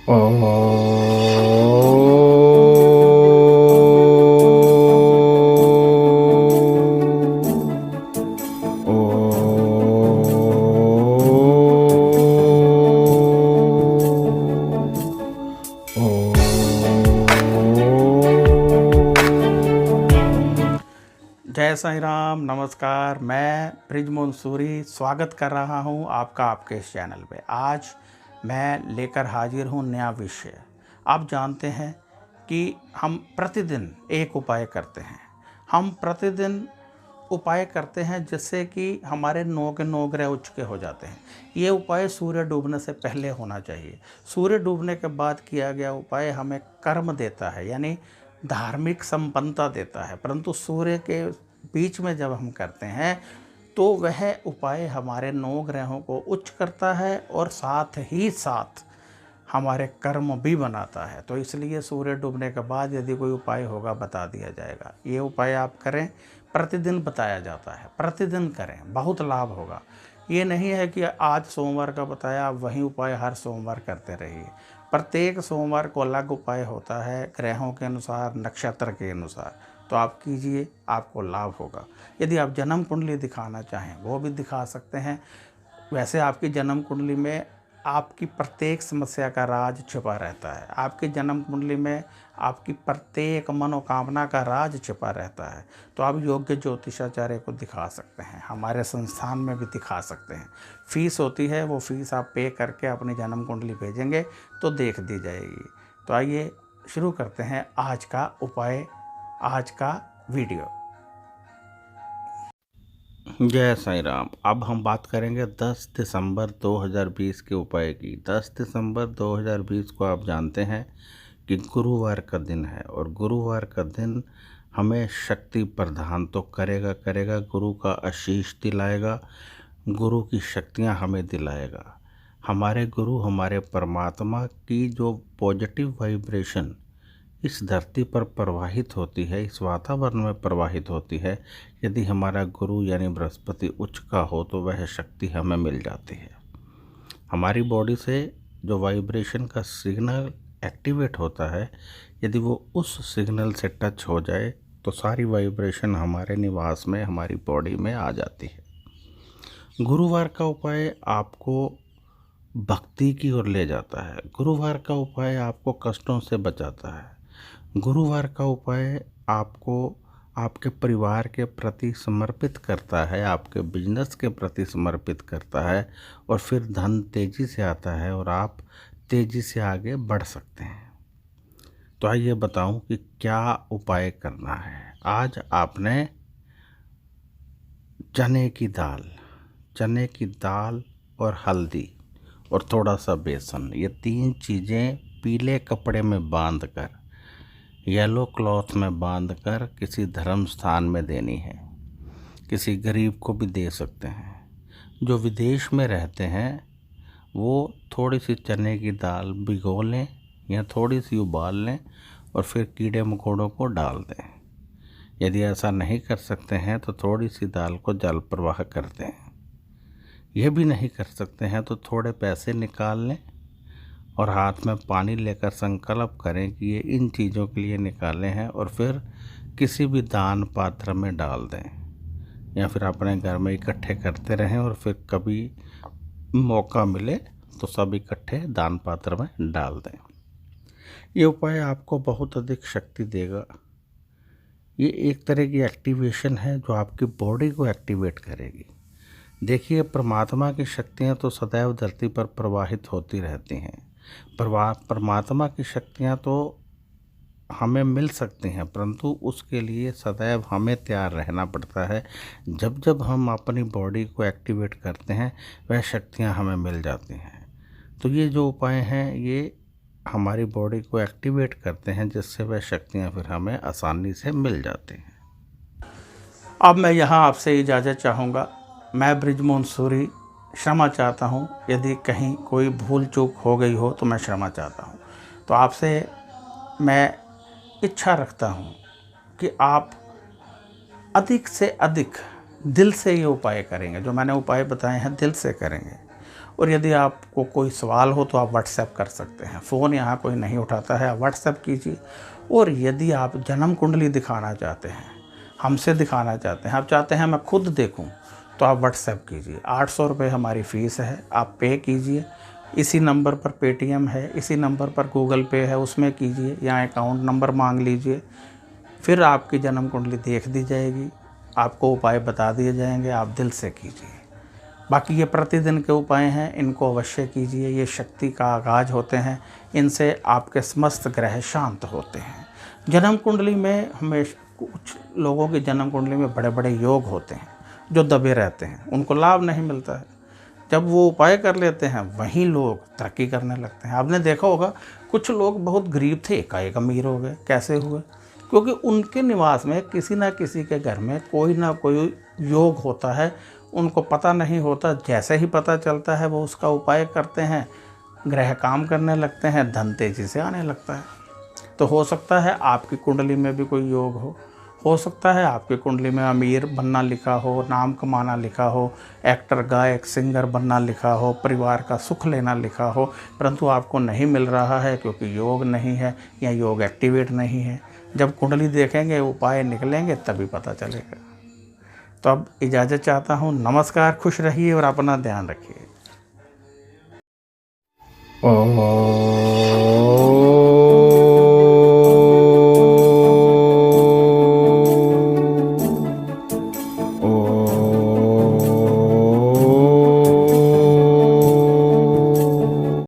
ओ जय साईं राम। नमस्कार। मैं ब्रिजमोहन सूरी स्वागत कर रहा हूं आपका आपके इस चैनल पे। आज मैं लेकर हाजिर हूं नया विषय। आप जानते हैं कि हम प्रतिदिन एक उपाय करते हैं। हम प्रतिदिन उपाय करते हैं जिससे कि हमारे नौ के नौ ग्रह उच्च के हो जाते हैं। ये उपाय सूर्य डूबने से पहले होना चाहिए। सूर्य डूबने के बाद किया गया उपाय हमें कर्म देता है, यानी धार्मिक संपन्नता देता है, परंतु सूर्य के बीच में जब हम करते हैं तो वह उपाय हमारे नौ ग्रहों को उच्च करता है और साथ ही साथ हमारे कर्म भी बनाता है। तो इसलिए सूर्य डूबने के बाद यदि कोई उपाय होगा बता दिया जाएगा। ये उपाय आप करें, प्रतिदिन बताया जाता है, प्रतिदिन करें, बहुत लाभ होगा। ये नहीं है कि आज सोमवार का बताया आप वही उपाय हर सोमवार करते रहिए। प्रत्येक सोमवार को अलग उपाय होता है, ग्रहों के अनुसार, नक्षत्र के अनुसार। तो आप कीजिए, आपको लाभ होगा। यदि आप जन्म कुंडली दिखाना चाहें वो भी दिखा सकते हैं। वैसे आपकी जन्म कुंडली में आपकी प्रत्येक समस्या का राज छिपा रहता है। आपकी जन्म कुंडली में आपकी प्रत्येक मनोकामना का राज छिपा रहता है। तो आप योग्य ज्योतिषाचार्य को दिखा सकते हैं, हमारे संस्थान में भी दिखा सकते हैं। फीस होती है, वो फीस आप पे करके अपनी जन्म कुंडली भेजेंगे तो देख दी जाएगी। तो आइए शुरू करते हैं आज का उपाय, आज का वीडियो। जय साईं राम। अब हम बात करेंगे 10 दिसंबर 2020 के उपाय की। 10 दिसंबर 2020 को आप जानते हैं कि गुरुवार का दिन है, और गुरुवार का दिन हमें शक्ति प्रदान तो करेगा। गुरु का आशीष दिलाएगा, गुरु की शक्तियाँ हमें दिलाएगा। हमारे गुरु, हमारे परमात्मा की जो पॉजिटिव वाइब्रेशन इस धरती पर प्रवाहित होती है, इस वातावरण में प्रवाहित होती है, यदि हमारा गुरु यानी बृहस्पति उच्च का हो तो वह शक्ति हमें मिल जाती है। हमारी बॉडी से जो वाइब्रेशन का सिग्नल एक्टिवेट होता है, यदि वो उस सिग्नल से टच हो जाए तो सारी वाइब्रेशन हमारे निवास में, हमारी बॉडी में आ जाती है। गुरुवार का उपाय आपको भक्ति की ओर ले जाता है। गुरुवार का उपाय आपको कष्टों से बचाता है। गुरुवार का उपाय आपको आपके परिवार के प्रति समर्पित करता है, आपके बिजनेस के प्रति समर्पित करता है, और फिर धन तेज़ी से आता है और आप तेज़ी से आगे बढ़ सकते हैं। तो आइए बताऊं कि क्या उपाय करना है। आज आपने चने की दाल और हल्दी और थोड़ा सा बेसन, ये 3 चीज़ें पीले कपड़े में बांधकर, येलो क्लॉथ में बांधकर किसी धर्म स्थान में देनी है। किसी गरीब को भी दे सकते हैं। जो विदेश में रहते हैं वो थोड़ी सी चने की दाल भिगो लें या थोड़ी सी उबाल लें और फिर कीड़े मकोड़ों को डाल दें। यदि ऐसा नहीं कर सकते हैं तो थोड़ी सी दाल को जल प्रवाह कर दें। यह भी नहीं कर सकते हैं तो थोड़े पैसे निकाल लें और हाथ में पानी लेकर संकल्प करें कि ये इन चीज़ों के लिए निकाले हैं, और फिर किसी भी दान पात्र में डाल दें या फिर अपने घर में इकट्ठे करते रहें, और फिर कभी मौका मिले तो सब इकट्ठे दान पात्र में डाल दें। ये उपाय आपको बहुत अधिक शक्ति देगा। ये एक तरह की एक्टिवेशन है जो आपकी बॉडी को एक्टिवेट करेगी। देखिए, परमात्मा की शक्तियाँ तो सदैव धरती पर प्रवाहित होती रहती हैं। परमात्मा की शक्तियाँ तो हमें मिल सकती हैं, परंतु उसके लिए सदैव हमें तैयार रहना पड़ता है। जब जब हम अपनी बॉडी को एक्टिवेट करते हैं वह शक्तियाँ हमें मिल जाती हैं। तो ये जो उपाय हैं ये हमारी बॉडी को एक्टिवेट करते हैं, जिससे वह शक्तियाँ फिर हमें आसानी से मिल जाती हैं। अब मैं यहाँ आपसे इजाज़त चाहूँगा। मैं ब्रिजमोहन सूरी क्षमा चाहता हूँ, यदि कहीं कोई भूल चूक हो गई हो तो मैं क्षमा चाहता हूँ। तो आपसे मैं इच्छा रखता हूँ कि आप अधिक से अधिक दिल से ये उपाय करेंगे। जो मैंने उपाय बताए हैं दिल से करेंगे, और यदि आपको कोई सवाल हो तो आप व्हाट्सएप कर सकते हैं। फ़ोन यहाँ कोई नहीं उठाता है, आप व्हाट्सएप कीजिए। और यदि आप जन्म कुंडली दिखाना चाहते हैं, हमसे दिखाना चाहते हैं, आप चाहते हैं मैं खुद देखूं, तो आप व्हाट्सएप कीजिए। 800 रुपये हमारी फ़ीस है, आप पे कीजिए। इसी नंबर पर पेटीएम है, इसी नंबर पर गूगल पे है, उसमें कीजिए, या अकाउंट नंबर मांग लीजिए। फिर आपकी जन्म कुंडली देख दी जाएगी, आपको उपाय बता दिए जाएंगे, आप दिल से कीजिए। बाकी ये प्रतिदिन के उपाय हैं, इनको अवश्य कीजिए। ये शक्ति का आगाज होते हैं, इनसे आपके समस्त ग्रह शांत होते हैं। जन्म कुंडली में हमेशा कुछ लोगों की जन्म कुंडली में बड़े बड़े योग होते हैं जो दबे रहते हैं, उनको लाभ नहीं मिलता है। जब वो उपाय कर लेते हैं वहीं लोग तरक्की करने लगते हैं। आपने देखा होगा कुछ लोग बहुत गरीब थे, एकाएक अमीर हो गए। कैसे हुए? क्योंकि उनके निवास में किसी ना किसी के घर में कोई ना कोई योग होता है, उनको पता नहीं होता। जैसे ही पता चलता है वो उसका उपाय करते हैं, ग्रह काम करने लगते हैं, धन तेजी से आने लगता है। तो हो सकता है आपकी कुंडली में भी कोई योग हो सकता है आपकी कुंडली में अमीर बनना लिखा हो, नाम कमाना लिखा हो, एक्टर गायक सिंगर बनना लिखा हो, परिवार का सुख लेना लिखा हो, परंतु आपको नहीं मिल रहा है क्योंकि योग नहीं है या योग एक्टिवेट नहीं है। जब कुंडली देखेंगे, उपाय निकलेंगे, तभी पता चलेगा। तो अब इजाज़त चाहता हूँ। नमस्कार, खुश रहिए और अपना ध्यान रखिए। ओम।